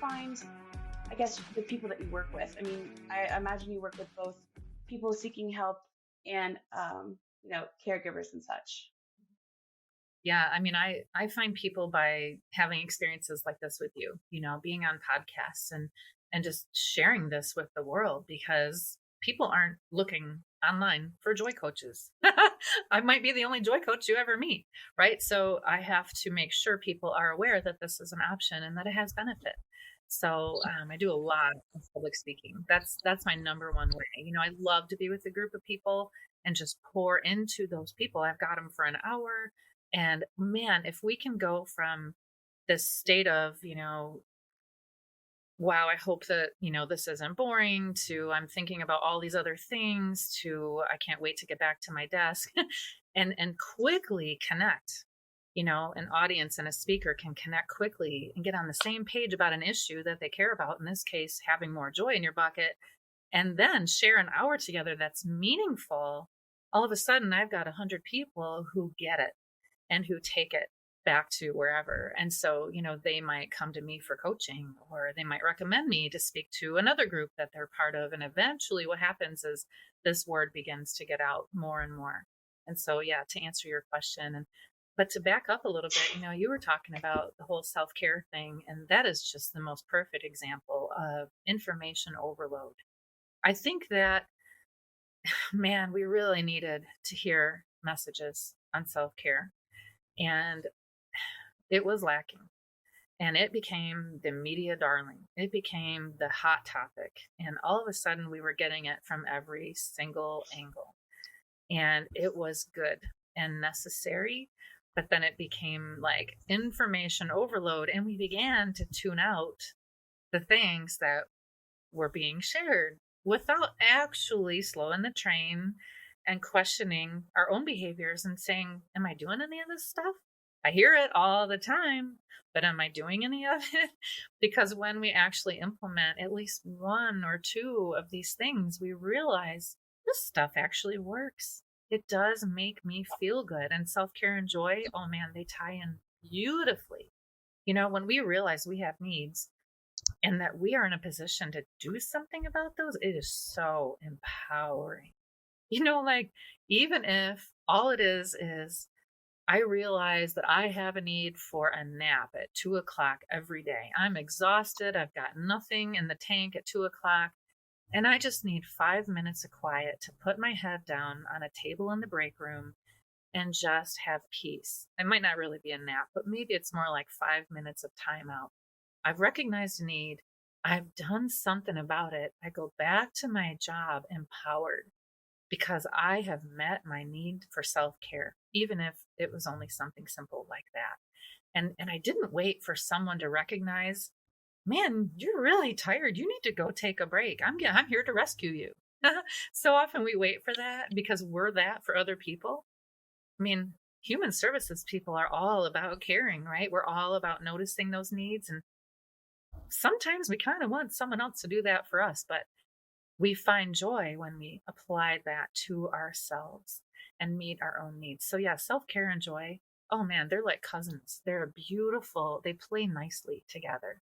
find, I guess, the people that you work with? I mean, I imagine you work with both people seeking help and, caregivers and such. Yeah, I mean, I find people by having experiences like this with you, being on podcasts and just sharing this with the world, because people aren't looking online for joy coaches. I might be the only joy coach you ever meet, right? So I have to make sure people are aware that this is an option and that it has benefit. So I do a lot of public speaking. That's my number one way. I love to be with a group of people and just pour into those people. I've got them for an hour. And man, if we can go from this state of, wow, I hope that, this isn't boring, to I'm thinking about all these other things, to I can't wait to get back to my desk and quickly connect. An audience and a speaker can connect quickly and get on the same page about an issue that they care about. In this case, having more joy in your bucket, and then share an hour together that's meaningful. All of a sudden, I've got 100 people who get it and who take it back to wherever. And so, they might come to me for coaching, or they might recommend me to speak to another group that they're part of. And eventually what happens is this word begins to get out more and more. And so, yeah, to answer your question, but to back up a little bit, you were talking about the whole self-care thing, and that is just the most perfect example of information overload. I think that, man, we really needed to hear messages on self-care. And it was lacking. And it became the media darling. It became the hot topic. And all of a sudden, we were getting it from every single angle. And it was good and necessary. But then it became like information overload. And we began to tune out the things that were being shared without actually slowing the train and questioning our own behaviors and saying, am I doing any of this stuff? I hear it all the time, but am I doing any of it? Because when we actually implement at least one or two of these things, we realize this stuff actually works. It does make me feel good. And self-care and joy, oh man, they tie in beautifully. When we realize we have needs and that we are in a position to do something about those, it is so empowering. Even if all it is I realize that I have a need for a nap at 2:00 every day. I'm exhausted. I've got nothing in the tank at 2:00, and I just need 5 minutes of quiet to put my head down on a table in the break room and just have peace. It might not really be a nap, but maybe it's more like 5 minutes of timeout. I've recognized a need. I've done something about it. I go back to my job empowered, because I have met my need for self-care, even if it was only something simple like that. And I didn't wait for someone to recognize, man, you're really tired. You need to go take a break. I'm here to rescue you. So often we wait for that because we're that for other people. I mean, human services people are all about caring, right? We're all about noticing those needs. And sometimes we kind of want someone else to do that for us, but we find joy when we apply that to ourselves and meet our own needs. So yeah, self-care and joy, oh man, they're like cousins. They're beautiful. They play nicely together.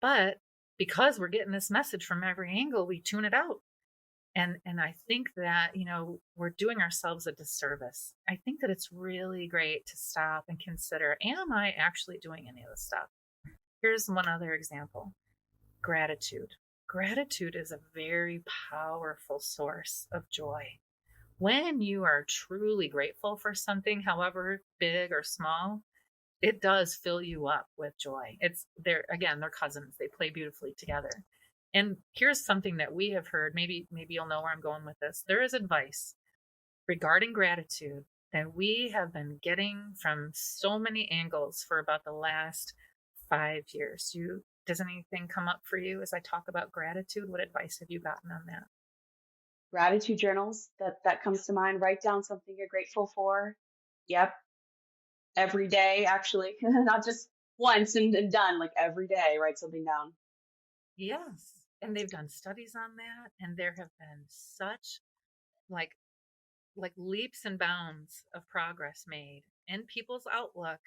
But because we're getting this message from every angle, we tune it out. And I think that, we're doing ourselves a disservice. I think that it's really great to stop and consider, am I actually doing any of this stuff? Here's one other example. Gratitude. Gratitude is a very powerful source of joy. When you are truly grateful for something, however big or small, it does fill you up with joy. They're cousins. They play beautifully together. And here's something that we have heard. Maybe you'll know where I'm going with this. There is advice regarding gratitude that we have been getting from so many angles for about the last 5 years. Does anything come up for you as I talk about gratitude? What advice have you gotten on that? Gratitude journals, that comes to mind. Write down something you're grateful for. Yep. Every day, actually, not just once and done, like every day, write something down. Yes. And they've done studies on that. And there have been such like leaps and bounds of progress made in people's outlook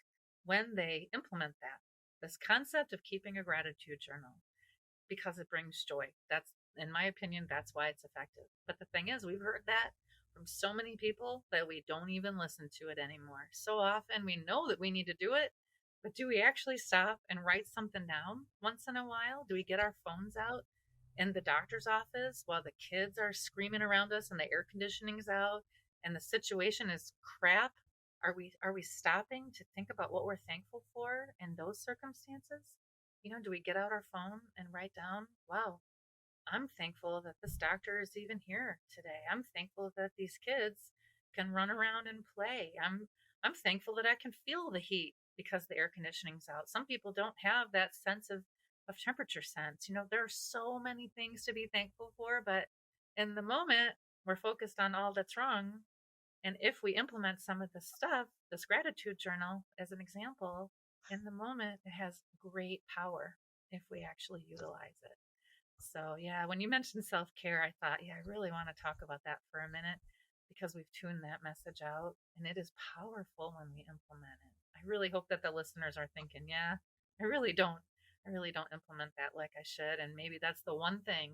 when they implement that. This concept of keeping a gratitude journal. because it brings joy. That's, in my opinion, that's why it's effective. But the thing is, we've heard that from so many people that we don't even listen to it anymore. So often we know that we need to do it, but do we actually stop and write something down once in a while? Do we get our phones out in the doctor's office while the kids are screaming around us and the air conditioning's out and the situation is crap? Are we stopping to think about what we're thankful for in those circumstances? Do we get out our phone and write down, wow, I'm thankful that this doctor is even here today. I'm thankful that these kids can run around and play. I'm thankful that I can feel the heat because the air conditioning's out. Some people don't have that sense of temperature sense. There are so many things to be thankful for, but in the moment, we're focused on all that's wrong. And if we implement some of this stuff, this gratitude journal, as an example, in the moment, it has great power if we actually utilize it. So, yeah, when you mentioned self-care, I thought, yeah, I really want to talk about that for a minute because we've tuned that message out and it is powerful when we implement it. I really hope that the listeners are thinking, yeah, I really don't implement that like I should. And maybe that's the one thing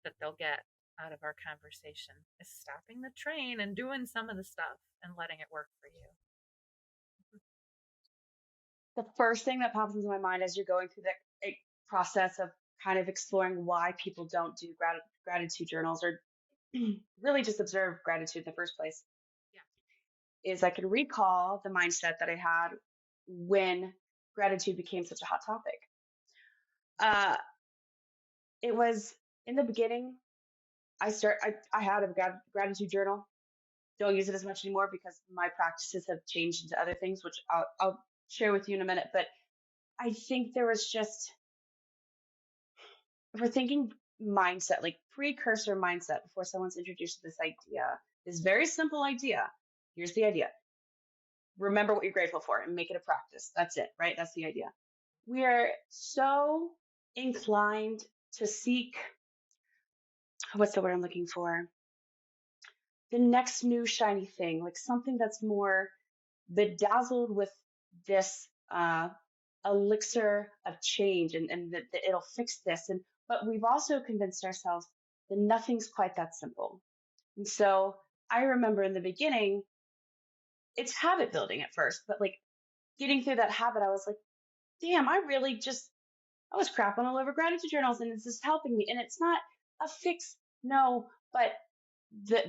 that they'll get out of our conversation is stopping the train and doing some of the stuff and letting it work for you. The first thing that pops into my mind as you're going through the process of kind of exploring why people don't do gratitude journals or really just observe gratitude in the first place is I can recall the mindset that I had when gratitude became such a hot topic. It was in the beginning. I had a gratitude journal. Don't use it as much anymore because my practices have changed into other things, which I'll share with you in a minute. But I think there was just, if we're thinking mindset, like precursor mindset before someone's introduced to this idea, this very simple idea. Here's the idea. Remember what you're grateful for and make it a practice. That's it, right? That's the idea. We are so inclined to seek, what's the word I'm looking for? The next new shiny thing, like something that's more bedazzled with this elixir of change and that it'll fix this. But we've also convinced ourselves that nothing's quite that simple. And so I remember in the beginning, it's habit building at first, but like getting through that habit, I was like, damn, I was crapping all over gratitude journals and it's just helping me. And it's not a fix, no, but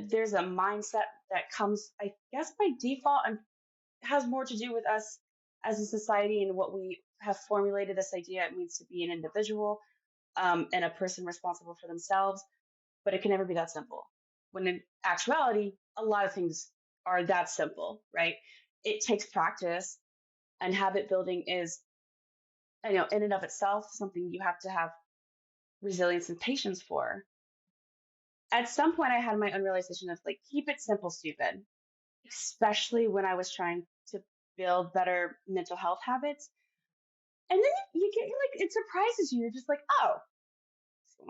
there's a mindset that comes, I guess by default, and has more to do with us as a society and what we have formulated this idea it means to be an individual and a person responsible for themselves, but it can never be that simple. When in actuality, a lot of things are that simple, right? It takes practice, and habit building is, in and of itself, something you have to have resilience and patience for. At some point, I had my own realization of like, keep it simple, stupid, especially when I was trying to build better mental health habits. And then you get like, it surprises you. You're just like, oh,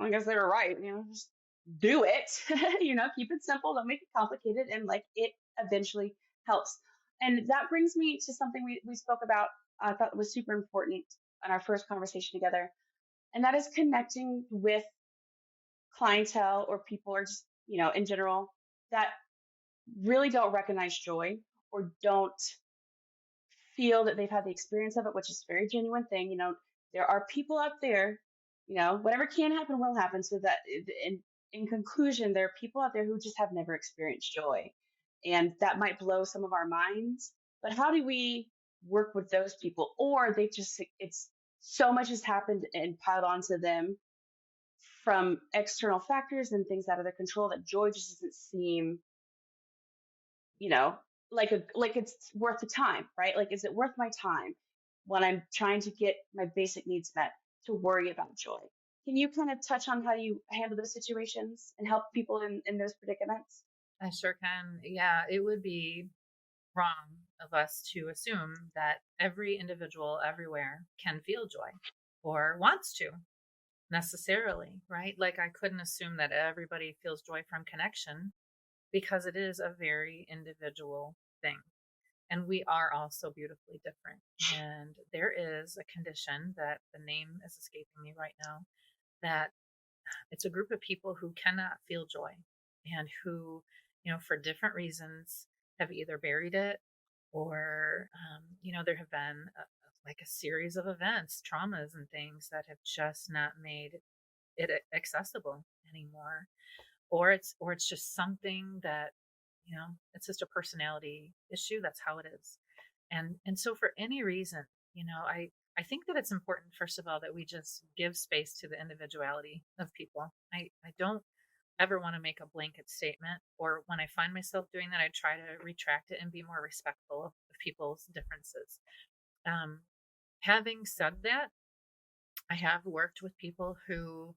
I guess they were right. Just do it. Keep it simple. Don't make it complicated. And like, it eventually helps. And that brings me to something we spoke about. I thought was super important in our first conversation together. And that is connecting with clientele or people or just, in general that really don't recognize joy or don't feel that they've had the experience of it, which is a very genuine thing. There are people out there, whatever can happen will happen. So that in conclusion, there are people out there who just have never experienced joy, and that might blow some of our minds. But how do we work with those people? Or it's so much has happened and piled onto them from external factors and things out of their control that joy just doesn't seem, like it's worth the time, right? Like, is it worth my time when I'm trying to get my basic needs met to worry about joy? Can you kind of touch on how you handle those situations and help people in those predicaments? I sure can. Yeah, it would be wrong of us to assume that every individual everywhere can feel joy or wants to necessarily, right? Like, I couldn't assume that everybody feels joy from connection because it is a very individual thing. And we are all so beautifully different. And there is a condition that the name is escaping me right now that it's a group of people who cannot feel joy and who, for different reasons have either buried it or, there have been like a series of events, traumas and things that have just not made it accessible anymore. Or it's just something that, it's just a personality issue. That's how it is. And so for any reason, I think that it's important, first of all, that we just give space to the individuality of people. I don't ever want to make a blanket statement, or when I find myself doing that, I try to retract it and be more respectful of people's differences. Having said that, I have worked with people who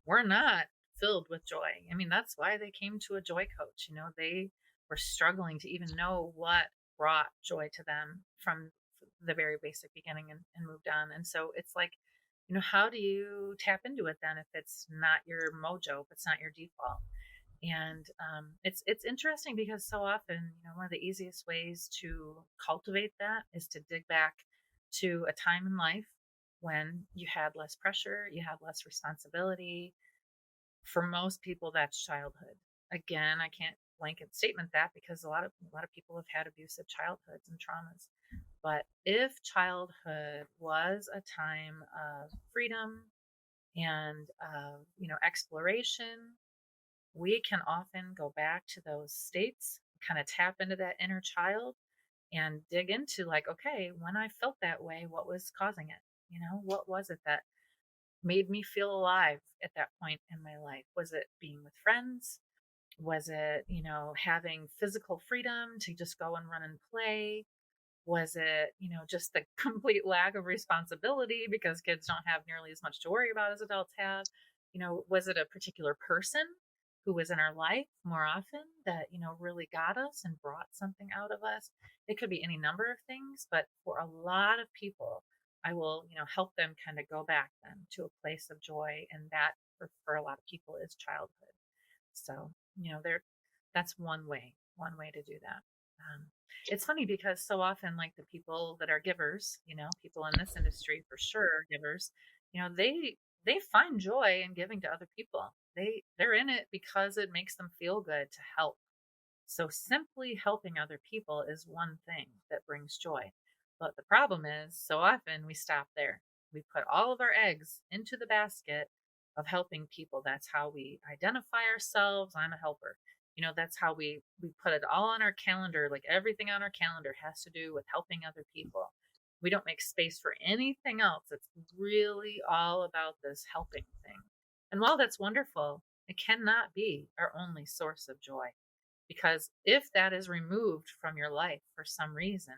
were not filled with joy. I mean, that's why they came to a joy coach. They were struggling to even know what brought joy to them from the very basic beginning, and moved on. And so it's like, how do you tap into it then if it's not your mojo, if it's not your default? And it's interesting because so often, one of the easiest ways to cultivate that is to dig back to a time in life when you had less pressure, you had less responsibility. For most people, that's childhood. Again, I can't blanket statement that because a lot of people have had abusive childhoods and traumas. But if childhood was a time of freedom and of, exploration, we can often go back to those states, kind of tap into that inner child and dig into, like, okay, when I felt that way, what was causing it? What was it that made me feel alive at that point in my life? Was it being with friends? Was it, having physical freedom to just go and run and play? Was it, just the complete lack of responsibility because kids don't have nearly as much to worry about as adults have? Was it a particular person who was in our life more often that, really got us and brought something out of us? It could be any number of things, but for a lot of people, I will, help them kind of go back then to a place of joy. And that for a lot of people is childhood. So, that's one way to do that. It's funny because so often, like the people that are givers, people in this industry for sure are givers, they find joy in giving to other people. They're in it because it makes them feel good to help. So simply helping other people is one thing that brings joy. But the problem is, so often we stop there. We put all of our eggs into the basket of helping people. That's how we identify ourselves. I'm a helper. That's how we put it all on our calendar. Like everything on our calendar has to do with helping other people. We don't make space for anything else. It's really all about this helping thing. And while that's wonderful, it cannot be our only source of joy. Because if that is removed from your life for some reason,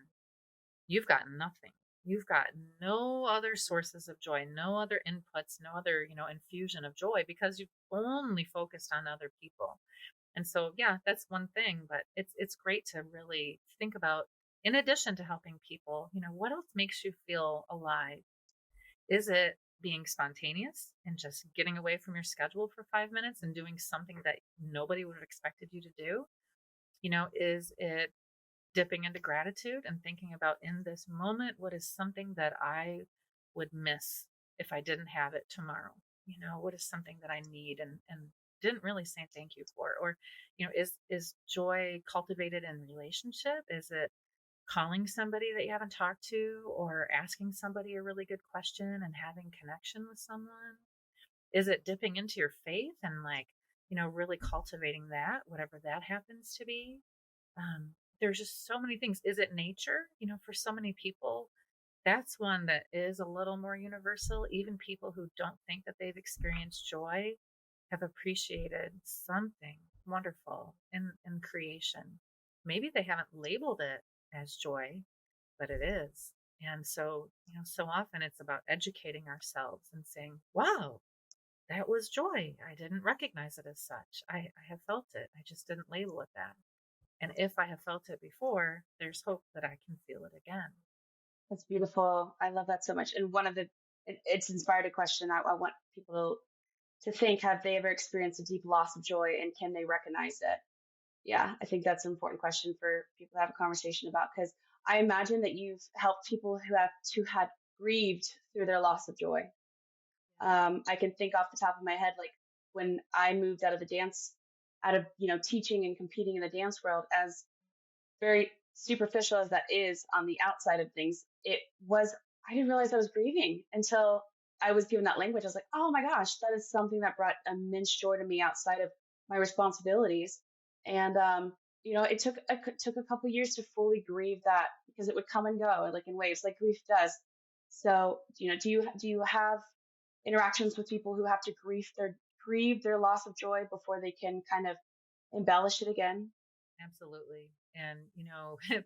you've got nothing. You've got no other sources of joy, no other inputs, no other, infusion of joy because you've only focused on other people. And so, yeah, that's one thing, but it's great to really think about, in addition to helping people, what else makes you feel alive? Is it being spontaneous and just getting away from your schedule for 5 minutes and doing something that nobody would have expected you to do? Is it dipping into gratitude and thinking about, in this moment, what is something that I would miss if I didn't have it tomorrow? What is something that I need and didn't really say thank you for? Or, is joy cultivated in relationship? Is it calling somebody that you haven't talked to, or asking somebody a really good question and having connection with someone? Is it dipping into your faith and really cultivating that, whatever that happens to be? There's just so many things. Is it nature? For so many people, that's one that is a little more universal. Even people who don't think that they've experienced joy have appreciated something wonderful in creation. Maybe they haven't labeled it as joy, but it is. And so, so often it's about educating ourselves and saying, wow, that was joy. I didn't recognize it as such. I have felt it. I just didn't label it that. And if I have felt it before, there's hope that I can feel it again. That's beautiful. I love that so much. And it's inspired a question I want people to think, have they ever experienced a deep loss of joy and can they recognize it? Yeah, I think that's an important question for people to have a conversation about, because I imagine that you've helped people who had grieved through their loss of joy. I can think off the top of my head, like when I moved out of the dance, out of, teaching and competing in the dance world, as very superficial as that is on the outside of things, I didn't realize I was grieving until I was given that language. I was like, oh my gosh, that is something that brought immense joy to me outside of my responsibilities. And, it took a couple years to fully grieve that, because it would come and go like in waves, like grief does. So, do you have interactions with people who have to grieve their loss of joy before they can kind of embellish it again? Absolutely. And,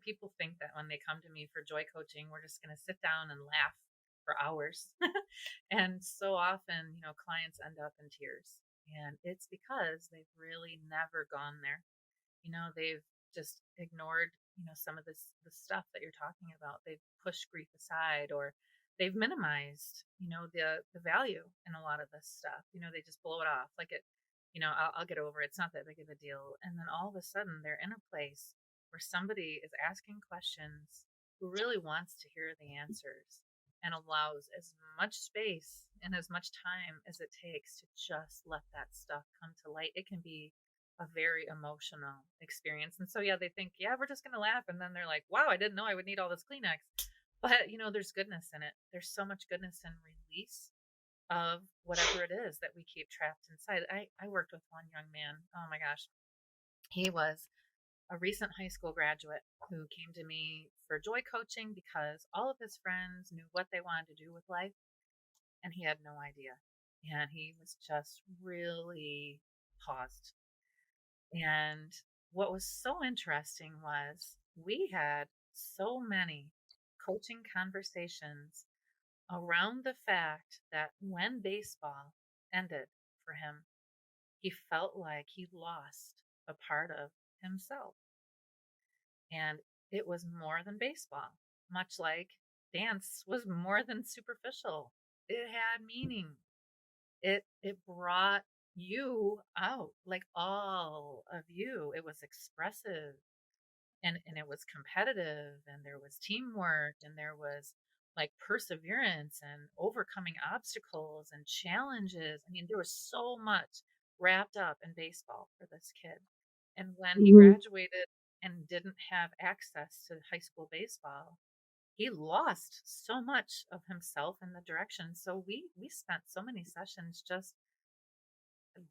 people think that when they come to me for joy coaching, we're just going to sit down and laugh for hours. And so often, clients end up in tears. And it's because they've really never gone there. They've just ignored, some of the stuff that you're talking about. They've pushed grief aside, or they've minimized, the value in a lot of this stuff. They just blow it off like I'll get over it. It's not that big of a deal. And then all of a sudden they're in a place where somebody is asking questions who really wants to hear the answers and allows as much space and as much time as it takes to just let that stuff come to light. It can be a very emotional experience. And so, yeah, they think, yeah, we're just going to laugh. And then they're like, wow, I didn't know I would need all this Kleenex. But, there's goodness in it. There's so much goodness in release of whatever it is that we keep trapped inside. I worked with one young man. Oh my gosh. He was a recent high school graduate who came to me for joy coaching because all of his friends knew what they wanted to do with life and he had no idea. And he was just really paused. And what was so interesting was we had so many coaching conversations around the fact that when baseball ended for him, he felt like he lost a part of himself. And it was more than baseball, much like dance was more than superficial. It had meaning. It brought you out, like all of you. It was expressive and it was competitive and there was teamwork and there was like perseverance and overcoming obstacles and challenges. I mean, there was so much wrapped up in baseball for this kid. And when he Hmm. graduated and didn't have access to high school baseball, he lost so much of himself in the direction. So we spent so many sessions just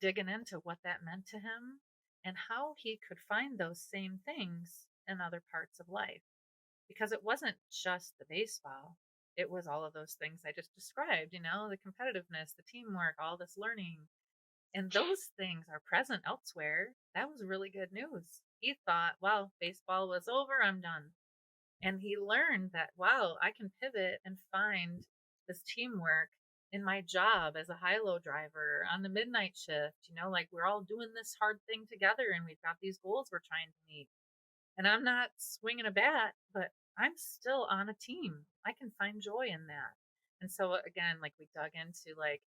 digging into what that meant to him and how he could find those same things in other parts of life. Because it wasn't just the baseball, it was all of those things I just described, the competitiveness, the teamwork, all this learning. And those things are present elsewhere. That was really good news. He thought, well, baseball was over, I'm done. And he learned that, wow, I can pivot and find this teamwork in my job as a high low driver on the midnight shift. Like we're all doing this hard thing together and we've got these goals we're trying to meet. And I'm not swinging a bat, but I'm still on a team. I can find joy in that. And so, again, like we dug into, like,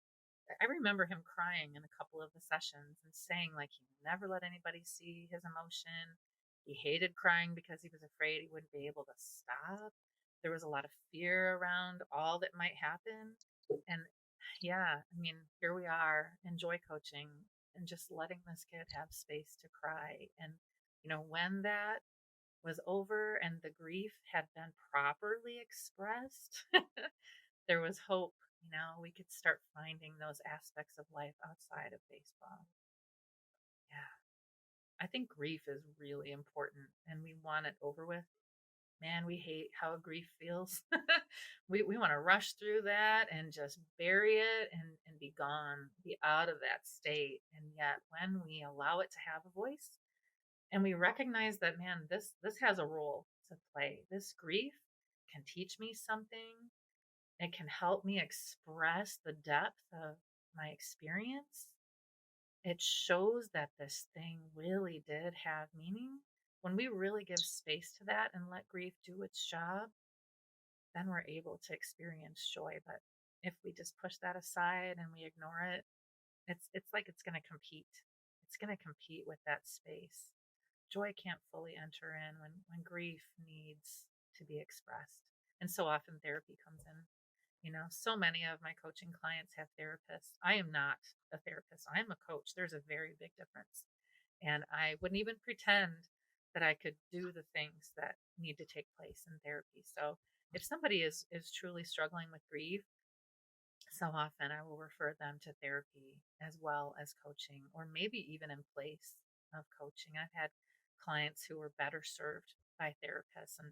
I remember him crying in a couple of the sessions and saying, like, he never let anybody see his emotion. He hated crying because he was afraid he wouldn't be able to stop. There was a lot of fear around all that might happen. And yeah, I mean, here we are in joy coaching and just letting this kid have space to cry. And, when that was over and the grief had been properly expressed, there was hope. We could start finding those aspects of life outside of baseball. Yeah. I think grief is really important and we want it over with. Man, we hate how grief feels. we want to rush through that and just bury it and be gone, be out of that state. And yet, when we allow it to have a voice and we recognize that, man, this has a role to play, this grief can teach me something, it can help me express the depth of my experience. It shows that this thing really did have meaning. When we really give space to that and let grief do its job, then we're able to experience joy. But if we just push that aside and we ignore it, it's like it's going to compete. It's going to compete with that space. Joy can't fully enter in when grief needs to be expressed. And so often therapy comes in. So many of my coaching clients have therapists. I am not a therapist. I am a coach. There's a very big difference. And I wouldn't even pretend that I could do the things that need to take place in therapy. So if somebody is truly struggling with grief, so often I will refer them to therapy as well as coaching, or maybe even in place of coaching. I've had clients who were better served by therapists, and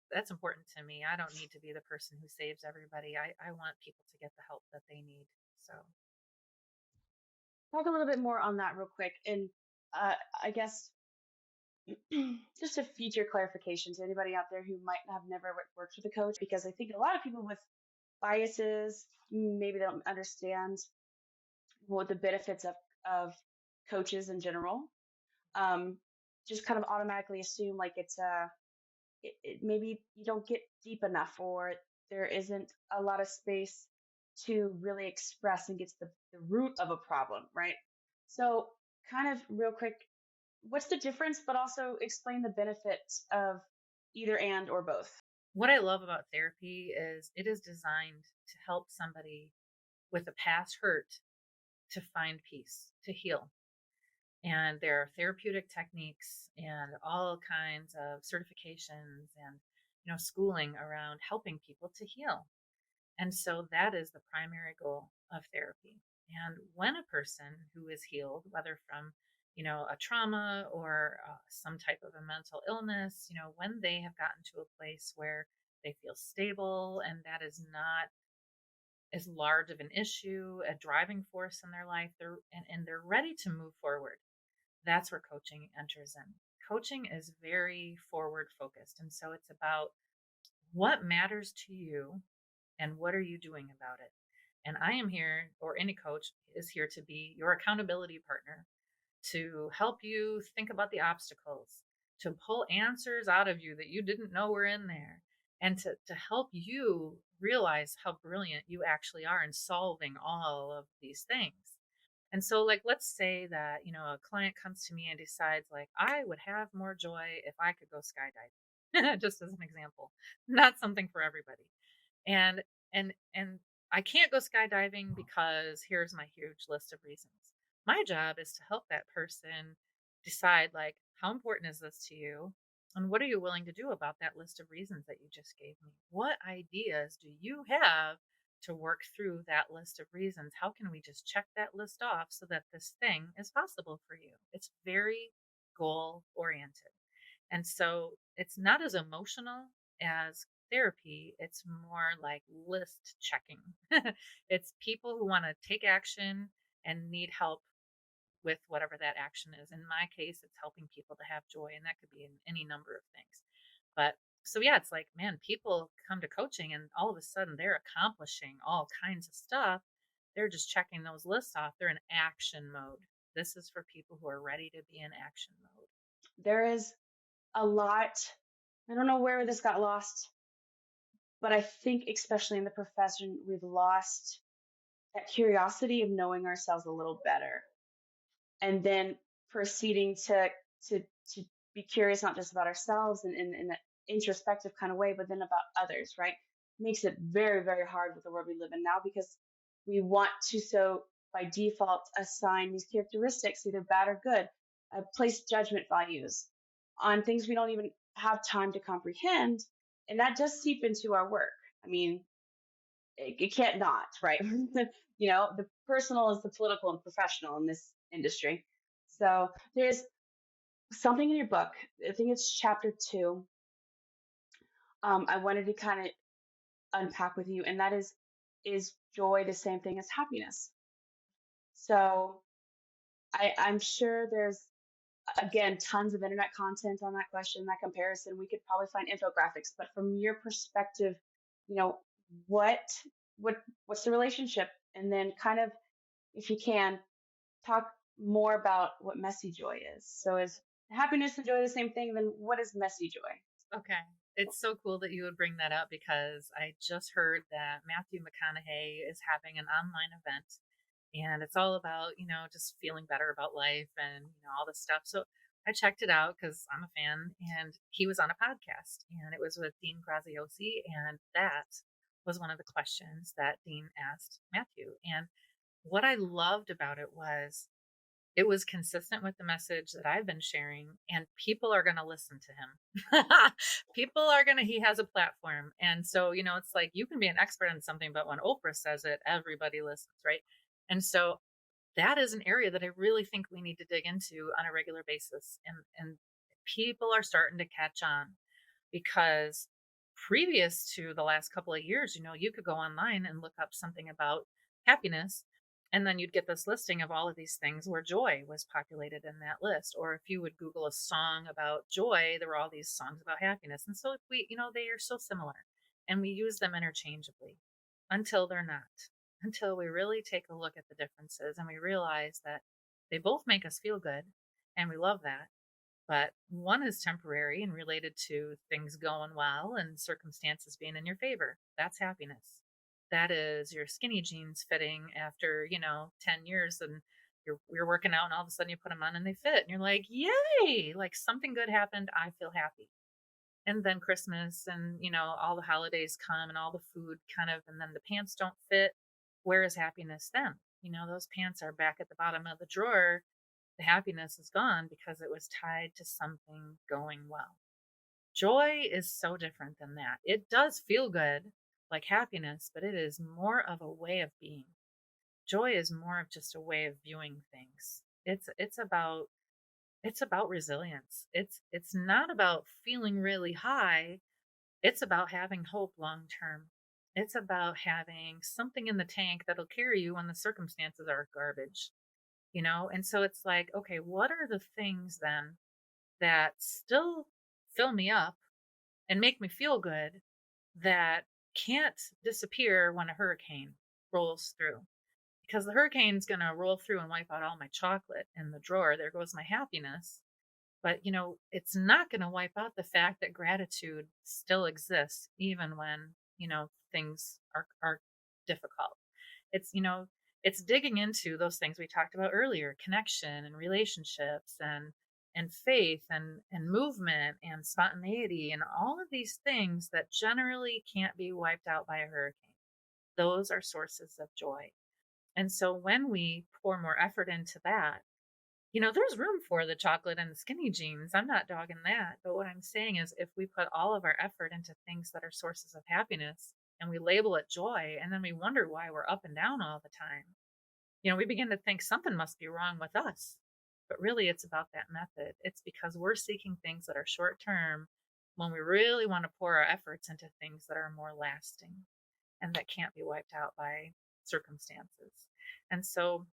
that's important to me. I don't need to be the person who saves everybody. I want people to get the help that they need. So, Talk a little bit more on that real quick. And I guess just a future clarification to anybody out there who might have never worked with a coach, because I think a lot of people with biases maybe don't understand what the benefits of coaches in general. Just kind of automatically assume like maybe you don't get deep enough, or there isn't a lot of space to really express and get to the root of a problem, right? So, kind of real quick, what's the difference, but also explain the benefits of either and or both. what I love about therapy is it is designed to help somebody with a past hurt to find peace, to heal. And there are therapeutic techniques and all kinds of certifications and schooling around helping people to heal. And so that is the primary goal of therapy. And when a person who is healed, whether from a trauma or some type of a mental illness, when they have gotten to a place where they feel stable and that is not as large of an issue, a driving force in their life, and they're ready to move forward, that's where coaching enters in. Coaching is very forward focused. And so it's about what matters to you and what are you doing about it. And I am here, or any coach is here to be your accountability partner, to help you think about the obstacles, to pull answers out of you that you didn't know were in there, and to help you realize how brilliant you actually are in solving all of these things. And so, like, let's say that, a client comes to me and decides, like, I would have more joy if I could go skydiving, just as an example, not something for everybody. And, and I can't go skydiving because here's my huge list of reasons. My job is to help that person decide, like, how important is this to you? And what are you willing to do about that list of reasons that you just gave me? What ideas do you have to work through that list of reasons? How can we just check that list off so that this thing is possible for you? It's very goal oriented. And so it's not as emotional as therapy. It's more like list checking. It's people who want to take action and need help with whatever that action is. In my case, it's helping people to have joy, and that could be in any number of things. But so yeah, it's like, man, people come to coaching and all of a sudden they're accomplishing all kinds of stuff. They're just checking those lists off. They're in action mode. This is for people who are ready to be in action mode. There is a lot, I don't know where this got lost, but I think especially in the profession, we've lost that curiosity of knowing ourselves a little better, and then proceeding to to be curious not just about ourselves and in an introspective kind of way, but then about others, right? Makes it very, very hard with the world we live in now, because we want to, so by default, assign these characteristics, either bad or good, place judgment values on things we don't even have time to comprehend. And that does seep into our work. I mean, it can't not, right? The personal is the political and professional in this industry. So there's something in your book, I think it's chapter 2, I wanted to kind of unpack with you, and that is joy the same thing as happiness? So I'm sure there's, again, tons of internet content on that question, that comparison. We could probably find infographics, but from your perspective, you know, what what's the relationship? And then kind of, if you can, talk more about what messy joy is. So is happiness and joy the same thing? Then what is messy joy? Okay. It's so cool that you would bring that up, because I just heard that Matthew McConaughey is having an online event, and it's all about, just feeling better about life and, all this stuff. So I checked it out because I'm a fan, and he was on a podcast, and it was with Dean Graziosi, and that was one of the questions that Dean asked Matthew. And what I loved about it was consistent with the message that I've been sharing, and people are going to listen to him. People are going to, he has a platform. And so, it's like you can be an expert in something, but when Oprah says it, everybody listens, right? And so that is an area that I really think we need to dig into on a regular basis. And people are starting to catch on, because previous to the last couple of years, you could go online and look up something about happiness, and then you'd get this listing of all of these things where joy was populated in that list. Or if you would Google a song about joy, there were all these songs about happiness. And so they are so similar, and we use them interchangeably until they're not, until we really take a look at the differences and we realize that they both make us feel good, and we love that. But one is temporary and related to things going well and circumstances being in your favor. That's happiness. That is your skinny jeans fitting after, 10 years, and you're working out, and all of a sudden you put them on and they fit. And you're like, yay, like something good happened. I feel happy. And then Christmas and, all the holidays come and all the food and then the pants don't fit. Where is happiness then? Those pants are back at the bottom of the drawer. The happiness is gone because it was tied to something going well. Joy is so different than that. It does feel good like happiness, but it is more of a way of being. Joy is more of just a way of viewing things. It's about resilience. It's not about feeling really high. It's about having hope long term. It's about having something in the tank that'll carry you when the circumstances are garbage. And so it's like, okay, what are the things then that still fill me up and make me feel good, that can't disappear when a hurricane rolls through? Because the hurricane's going to roll through and wipe out all my chocolate in the drawer. There goes my happiness. But, it's not going to wipe out the fact that gratitude still exists, even when, things are difficult. It's digging into those things we talked about earlier: connection and relationships and faith and movement and spontaneity, and all of these things that generally can't be wiped out by a hurricane. Those are sources of joy. And so when we pour more effort into that, there's room for the chocolate and the skinny jeans. I'm not dogging that. But what I'm saying is, if we put all of our effort into things that are sources of happiness and we label it joy, and then we wonder why we're up and down all the time, we begin to think something must be wrong with us. But really, it's about that method. It's because we're seeking things that are short term when we really want to pour our efforts into things that are more lasting and that can't be wiped out by circumstances. And so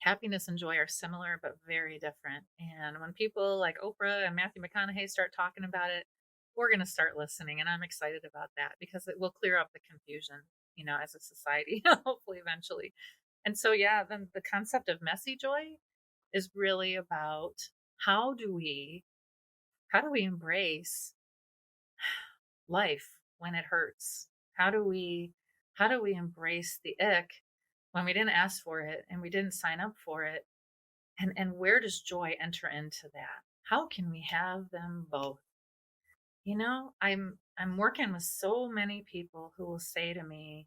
happiness and joy are similar, but very different. And when people like Oprah and Matthew McConaughey start talking about it, we're going to start listening. And I'm excited about that, because it will clear up the confusion, as a society, hopefully eventually. And so, then the concept of messy joy is really about how do we embrace life when it hurts? How do we embrace the ick when we didn't ask for it and we didn't sign up for it? And where does joy enter into that? How can we have them both? I'm working with so many people who will say to me,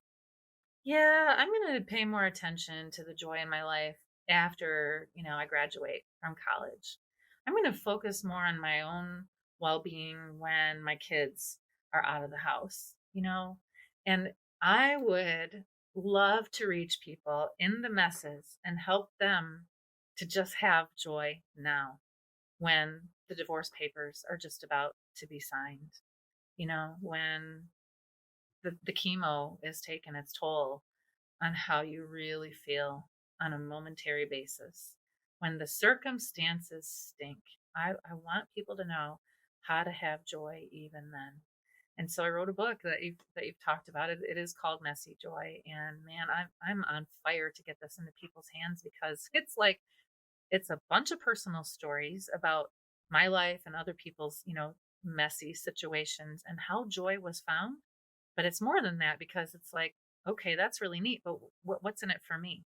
yeah, I'm going to pay more attention to the joy in my life after, I graduate from college. I'm going to focus more on my own well-being when my kids are out of the house, and I would love to reach people in the messes and help them to just have joy now, when the divorce papers are just about to be signed, when the chemo is taking its toll on how you really feel on a momentary basis, when the circumstances stink. I want people to know how to have joy even then. And so I wrote a book that you've talked about. It is called Messy Joy. And man, I'm on fire to get this into people's hands, because it's a bunch of personal stories about my life and other people's, messy situations and how joy was found. But it's more than that, because it's like, okay, that's really neat, but what's in it for me?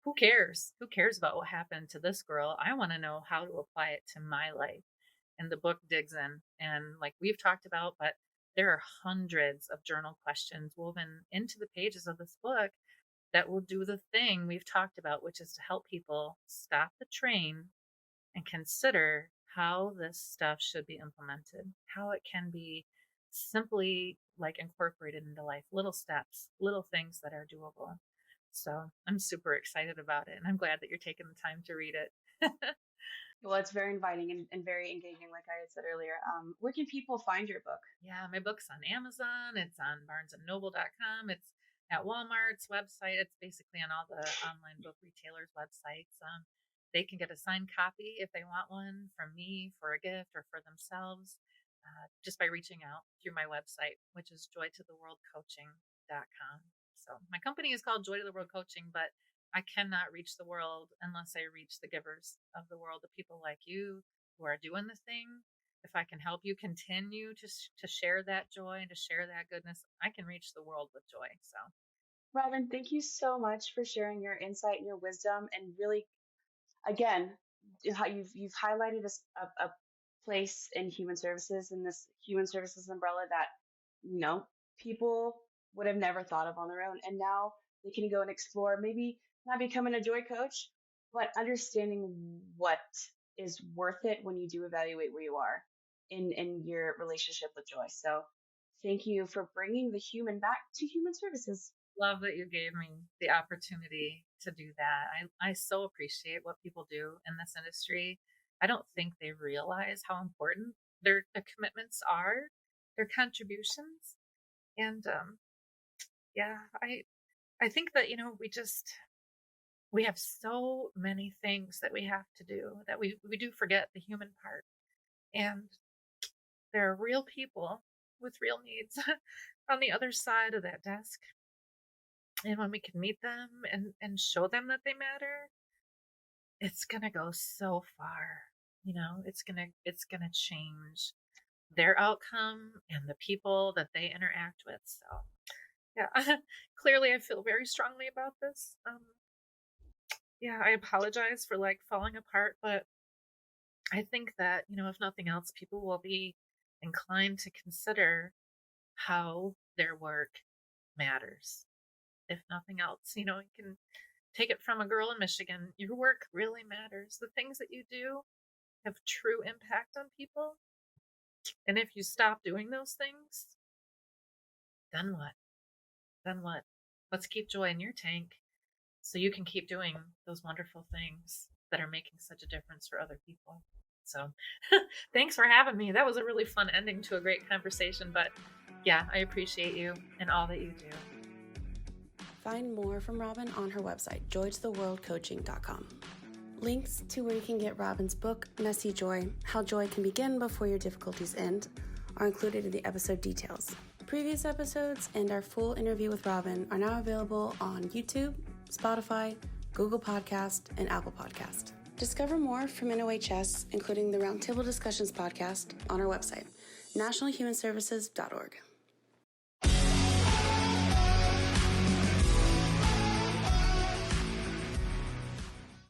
Who cares? Who cares about what happened to this girl? I want to know how to apply it to my life. And the book digs in, and like we've talked about, but There are hundreds of journal questions woven into the pages of this book that will do the thing we've talked about, which is to help people stop the train and consider how this stuff should be implemented, how it can be simply like incorporated into life, little steps, little things that are doable. So I'm super excited about it, and I'm glad that you're taking the time to read it. Well, it's very inviting and very engaging, like I had said earlier. Where can people find your book? Yeah, my book's on Amazon. It's on barnesandnoble.com. It's at Walmart's website. It's basically on all the online book retailers' websites. They can get a signed copy if they want one from me for a gift or for themselves, just by reaching out through my website, which is joytotheworldcoaching.com. So my company is called Joy to the World Coaching, but I cannot reach the world unless I reach the givers of the world, the people like you who are doing the thing. If I can help you continue to share that joy and to share that goodness, I can reach the world with joy. So, Robin, thank you so much for sharing your insight and your wisdom, and really, again, how you've highlighted a place in human services, in this human services umbrella that, people would have never thought of on their own, and now they can go and explore, maybe not becoming a joy coach, but understanding what is worth it when you do evaluate where you are in your relationship with joy. So thank you for bringing the human back to human services. love that you gave me the opportunity to do that. I so appreciate what people do in this industry. I don't think they realize how important their commitments are, their contributions. And yeah, I think that, we have so many things that we have to do that we do forget the human part. And there are real people with real needs on the other side of that desk. And when we can meet them and show them that they matter, it's going to go so far. It's going to change their outcome and the people that they interact with. So yeah, clearly I feel very strongly about this. Yeah, I apologize for falling apart, but I think that, if nothing else, people will be inclined to consider how their work matters. If nothing else, you can take it from a girl in Michigan. Your work really matters. The things that you do have true impact on people. And if you stop doing those things, then what? Then what? Let's keep joy in your tank so you can keep doing those wonderful things that are making such a difference for other people. So thanks for having me. That was a really fun ending to a great conversation. But yeah, I appreciate you and all that you do. Find more from Robin on her website, joytotheworldcoaching.com. Links to where you can get Robin's book, Messy Joy, How Joy Can Begin Before Your Difficulties End, are included in the episode details. Previous episodes and our full interview with Robin are now available on YouTube, Spotify, Google Podcast, and Apple Podcast. Discover more from NOHS, including the Roundtable Discussions podcast, on our website, nationalhumanservices.org.